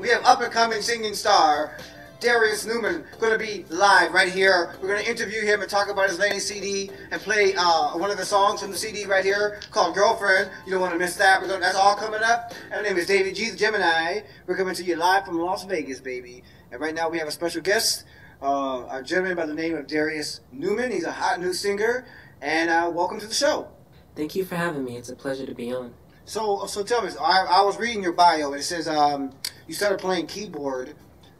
we have up-and-coming singing star Darius Newman going to be live right here. We're going to interview him and talk about his latest CD and play one of the songs from the CD right here called Girlfriend. You don't want to miss that. That's all coming up. And my name is David G, the Gemini. We're coming to you live from Las Vegas, baby. And right now we have a special guest, a gentleman by the name of Darius Newman. He's a hot new singer. And welcome to the show. Thank you for having me. It's a pleasure to be on. So tell me, I was reading your bio, and it says you started playing keyboard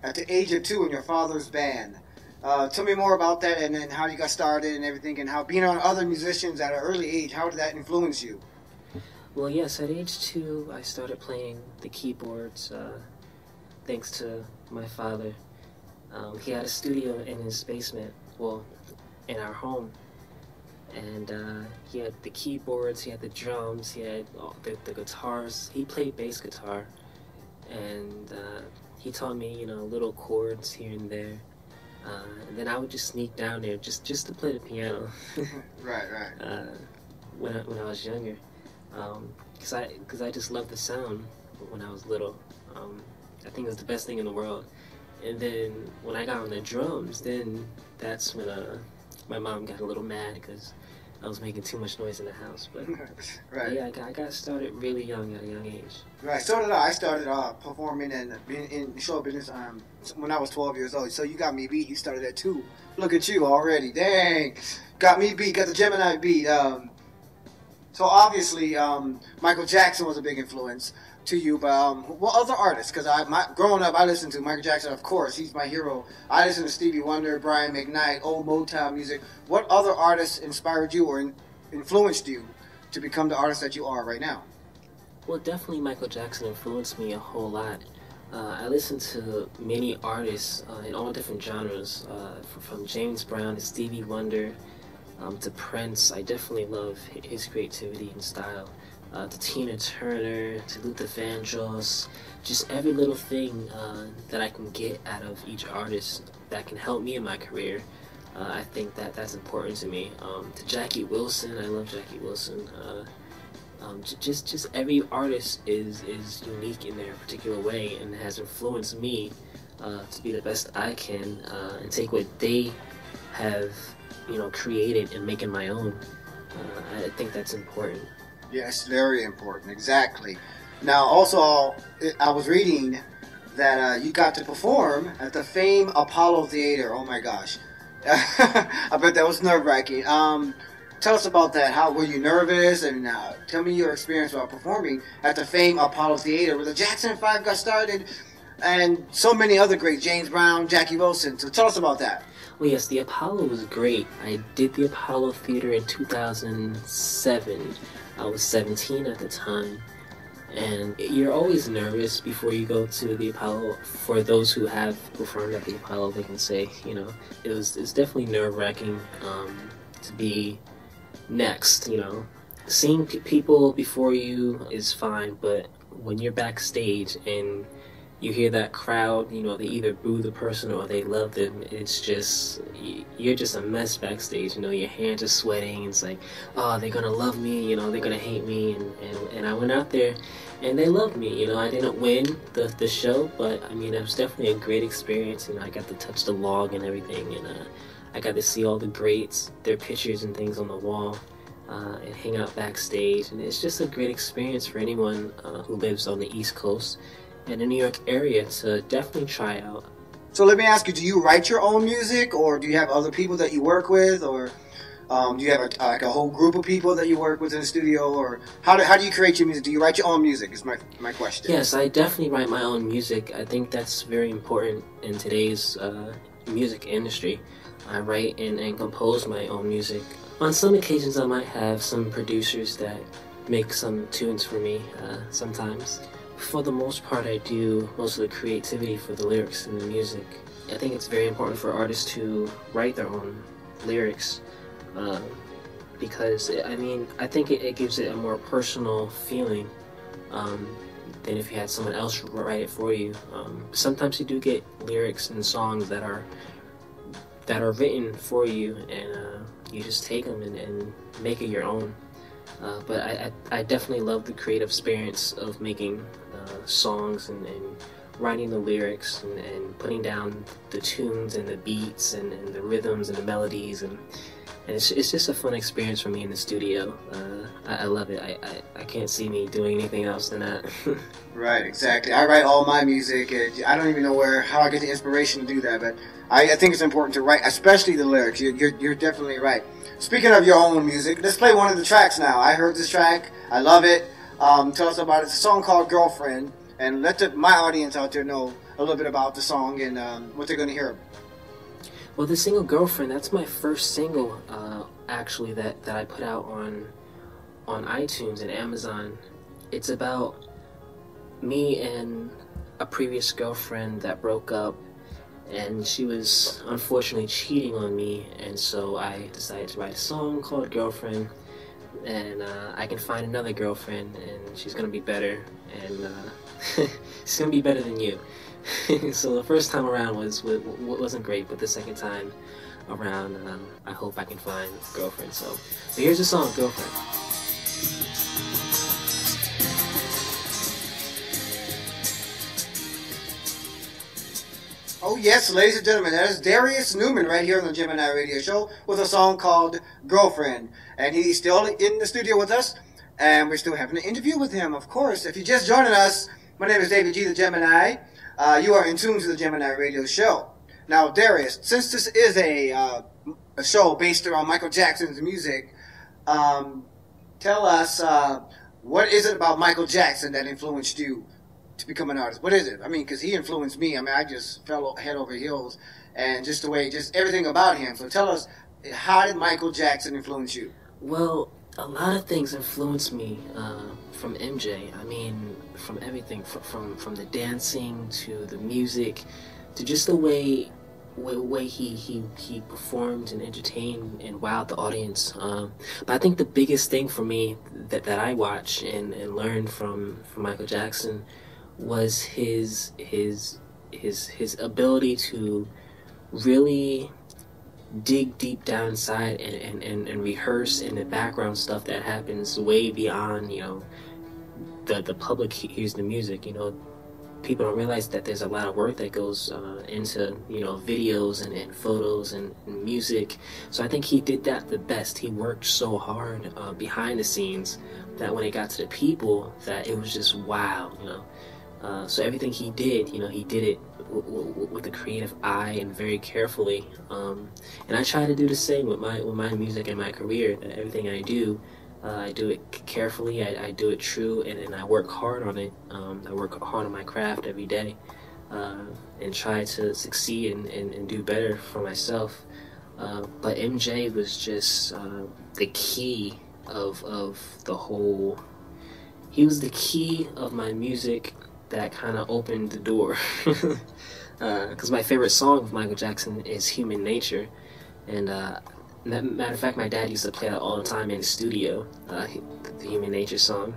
at the age of 2 in your father's band. Tell me more about that, and then how you got started and everything, and how being on other musicians at an early age, how did that influence you? Well, yes, at age 2, I started playing the keyboards thanks to my father. He had a studio in his basement, well, in our home. And he had the keyboards, he had the drums, he had the guitars. He played bass guitar, and he taught me, you know, little chords here and there. And then I would just sneak down there just to play the piano. Right. When I was younger, because I just loved the sound when I was little. I think it was the best thing in the world. And then when I got on the drums, then that's when my mom got a little mad because I was making too much noise in the house. But right. Yeah, I got started really young at a young age. Right. So did I. I started performing and being in show business when I was 12 years old. So you got me beat. You started at 2. Look at you already. Dang. Got me beat. Got the Gemini beat. So obviously Michael Jackson was a big influence to you, but what other artists? Because growing up, I listened to Michael Jackson, of course. He's my hero. I listened to Stevie Wonder, Brian McKnight, old Motown music. What other artists inspired you or influenced you to become the artist that you are right now? Well, definitely Michael Jackson influenced me a whole lot. I listened to many artists in all different genres, from James Brown to Stevie Wonder to Prince. I definitely love his creativity and style. To Tina Turner, to Luther Vandross, just every little thing that I can get out of each artist that can help me in my career. I think that's important to me. To Jackie Wilson, I love Jackie Wilson. Just every artist is unique in their particular way and has influenced me to be the best I can and take what they have, you know, created and make it my own. I think that's important. Yes, very important. Exactly. Now, also, I was reading that you got to perform at the famed Apollo Theater. Oh my gosh, I bet that was nerve-wracking. Tell us about that. How were you nervous? And tell me your experience about performing at the famed Apollo Theater, where the Jackson 5 got started, and so many other great, James Brown, Jackie Wilson. So tell us about that. Well, yes, the Apollo was great. I did the Apollo Theater in 2007. I was 17 at the time, and you're always nervous before you go to the Apollo. For those who have performed at the Apollo, they can say, you know, it's definitely nerve-wracking to be next, you know. Seeing people before you is fine, but when you're backstage and you hear that crowd, you know, they either boo the person or they love them. It's just, you're just a mess backstage, you know, your hands are sweating. It's like, oh, they're gonna love me, you know, they're gonna hate me. And I went out there and they loved me, you know. I didn't win the show, but I mean, it was definitely a great experience. And I got to touch the log and everything, and I got to see all the greats, their pictures and things on the wall, and hang out backstage. And it's just a great experience for anyone who lives on the East Coast in the New York area to definitely try out. So let me ask you, do you write your own music, or do you have other people that you work with, or do you have a whole group of people that you work with in the studio, or how do you create your music? Do you write your own music is my question. Yes, I definitely write my own music. I think that's very important in today's music industry. I write and compose my own music. On some occasions I might have some producers that make some tunes for me sometimes. For the most part, I do most of the creativity for the lyrics and the music. I think it's very important for artists to write their own lyrics because, I mean, I think it gives it a more personal feeling than if you had someone else write it for you. Sometimes you do get lyrics and songs that are written for you, and you just take them and make it your own. But I definitely love the creative experience of making songs and writing the lyrics and putting down the tunes and the beats and the rhythms and the melodies, and it's just a fun experience for me in the studio. I love it. I can't see me doing anything else than that. Right, exactly. I write all my music. I don't even know how I get the inspiration to do that, but I think it's important to write, especially the lyrics. You're definitely right. Speaking of your own music, let's play one of the tracks now. I heard this track. I love it. Tell us about it. It's a song called Girlfriend, and let my audience out there know a little bit about the song and what they're going to hear. Well, the single Girlfriend, that's my first single, actually, that I put out on iTunes and Amazon. It's about me and a previous girlfriend that broke up, and she was unfortunately cheating on me, and so I decided to write a song called Girlfriend, and I can find another girlfriend, and she's gonna be better, and she's gonna be better than you. So the first time around wasn't great, but the second time around, I hope I can find a girlfriend. So here's the song, Girlfriend. Oh yes, ladies and gentlemen, that is Darius Newman right here on the Gemini Radio Show with a song called Girlfriend. And he's still in the studio with us, and we're still having an interview with him, of course. If you're just joining us, my name is David G. the Gemini. You are in tune to the Gemini Radio Show. Now, Darius, since this is a show based around Michael Jackson's music, tell us, what is it about Michael Jackson that influenced you to become an artist? What is it? I mean, because he influenced me. I mean, I just fell head over heels, and just everything about him. So tell us, how did Michael Jackson influence you? Well, a lot of things influenced me from MJ. I mean, from everything, from the dancing to the music to just the way he performed and entertained and wowed the audience. But I think the biggest thing for me that I watched and learned from Michael Jackson was his ability to really dig deep down inside and rehearse in the background stuff that happens way beyond, the public hears the music. People don't realize that there's a lot of work that goes into, videos and photos and music. So I think he did that the best. He worked so hard behind the scenes that when it got to the people, that it was just wow, So everything he did, he did it with a creative eye and very carefully. And I try to do the same with my music and my career. That everything I do it carefully. I do it true, and I work hard on it. I work hard on my craft every day, and try to succeed and do better for myself. But MJ was just the key of the whole. He was the key of my music that kind of opened the door. Because my favorite song of Michael Jackson is Human Nature, and matter of fact, my dad used to play that all the time in the studio, the Human Nature song.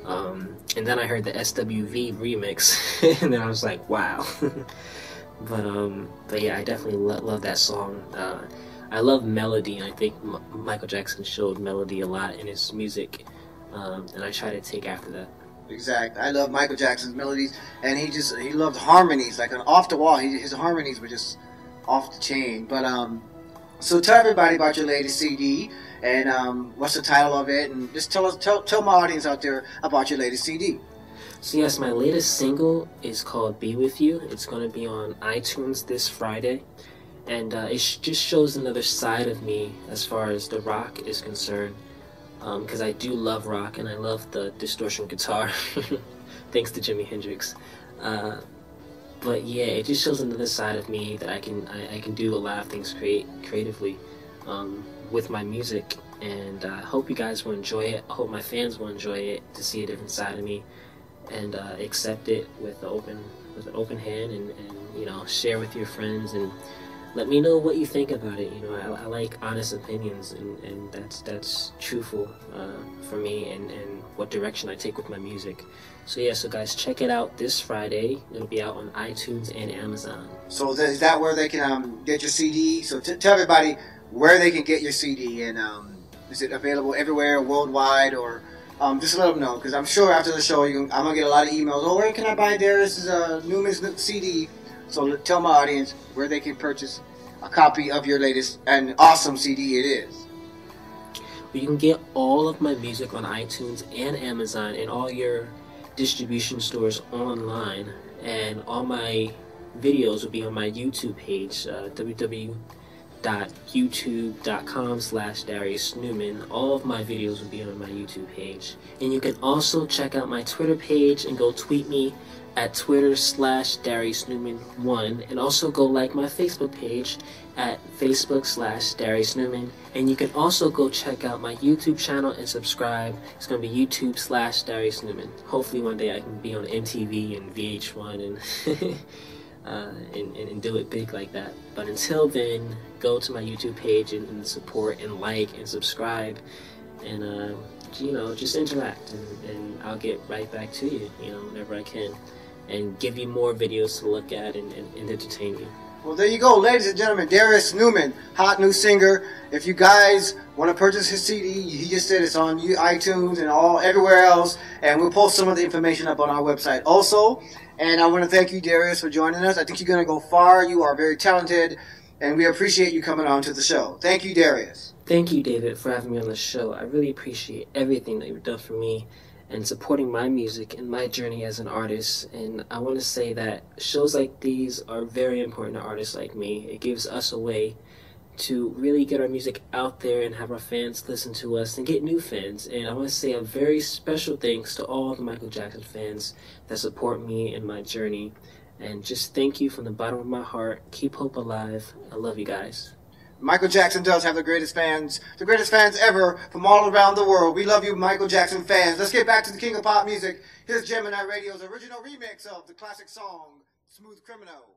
And then I heard the SWV remix, and then I was like, wow. But yeah, I definitely love that song. I love melody, and I think Michael Jackson showed melody a lot in his music, and I try to take after that. Exactly. I love Michael Jackson's melodies, and he loved harmonies, like off the wall. His harmonies were just off the chain. But so tell everybody about your latest CD, and what's the title of it, and just tell my audience out there about your latest CD. So yes, my latest single is called Be With You. It's going to be on iTunes this Friday, and it just shows another side of me as far as the rock is concerned, because I do love rock, and I love the distortion guitar, thanks to Jimi Hendrix. But yeah, it just shows another side of me that I can do a lot of things creatively with my music, and I hope you guys will enjoy it. I hope my fans will enjoy it, to see a different side of me, and accept it with an open hand, and share with your friends, and let me know what you think about it. I like honest opinions, and that's truthful for me, and what direction I take with my music. So yeah, so guys, check it out this Friday. It'll be out on iTunes and Amazon. So is that where they can get your CD? So tell everybody where they can get your CD, and is it available everywhere worldwide, or just let them know, because I'm sure after the show I'm gonna get a lot of emails. Oh, where can I buy Darius' Newman's CD? So tell my audience where they can purchase a copy of your latest and awesome CD it is. You can get all of my music on iTunes and Amazon and all your distribution stores online, and all my videos will be on my YouTube page, www.youtube.com/Darius Newman. All of my videos will be on my YouTube page. And you can also check out my Twitter page and go tweet me at Twitter/Darius Newman 1, and also go like my Facebook page at Facebook/Darius Newman. And you can also go check out my YouTube channel and subscribe. It's going to be YouTube/Darius Newman. Hopefully one day I can be on MTV and VH1 and and do it big like that. But until then, go to my YouTube page and support and like and subscribe, and just interact, and I'll get right back to you, whenever I can, and give you more videos to look at and entertain you. Well, there you go, ladies and gentlemen. Darius Newman, hot new singer. If you guys want to purchase his CD, he just said it's on iTunes and everywhere else, and we'll post some of the information up on our website also. And I want to thank you, Darius, for joining us. I think you're going to go far. You are very talented, and we appreciate you coming on to the show. Thank you, Darius. Thank you, David, for having me on the show. I really appreciate everything that you've done for me and supporting my music and my journey as an artist. And I want to say that shows like these are very important to artists like me. It gives us a way to really get our music out there and have our fans listen to us and get new fans. And I want to say a very special thanks to all the Michael Jackson fans that support me in my journey. And just thank you from the bottom of my heart. Keep hope alive. I love you guys. Michael Jackson does have the greatest fans ever from all around the world. We love you, Michael Jackson fans. Let's get back to the King of Pop Music. Here's Gemini Radio's original remix of the classic song, Smooth Criminal.